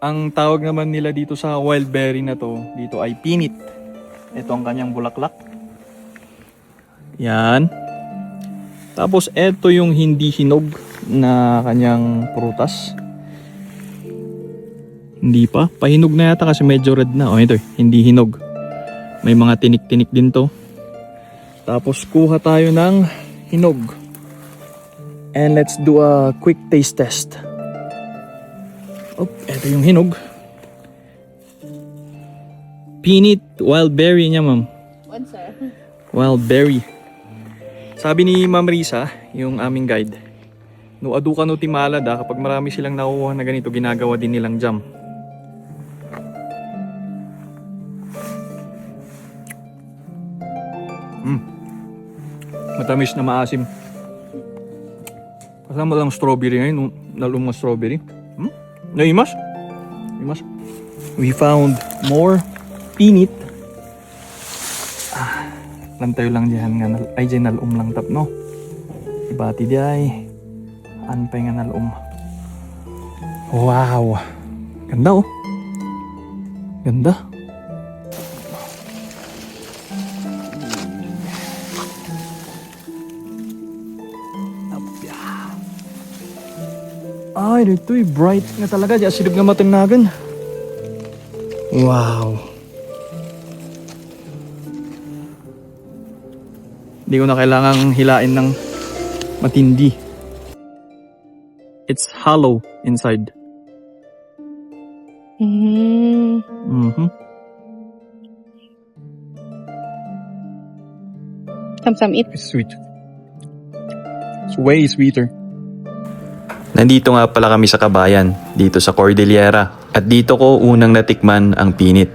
Ang tawag naman nila dito sa wild berry na to, dito ay pinit. Ito ang kanyang bulaklak. Yan. Tapos ito yung hindi hinog na kanyang prutas. Hindi pa. Pahinog na yata kasi medyo red na. O ito, hindi hinog. May mga tinik-tinik din to. Tapos kuha tayo ng hinog. And let's do a quick taste test. Oh, ito yung hinog. Pinit wild berry niya, ma'am. One, sir. Wild berry. Sabi ni Ma'am Risa, yung aming guide, no adu ka no timalada, kapag marami silang nakukuha na ganito, ginagawa din nilang jam. Matamis na maasim. Kasama lang strawberry ngayon, nalumang strawberry. Naimas? Naimas? We found more pinit. Lantayo lang diyan nga ay dyan nalum lang tap no. Ibati di ay anpay nga nalum. Wow. Ganda oh. Ganda. Ay, dito'y bright nga talaga. Diya silog nga matinagan. Wow. Hindi ko na kailangang hilain ng matindi. It's hollow inside. Some eat. It's sweet. It's way sweeter. Nandito nga pala kami sa Kabayan, dito sa Cordillera. At dito ko unang natikman ang pinit.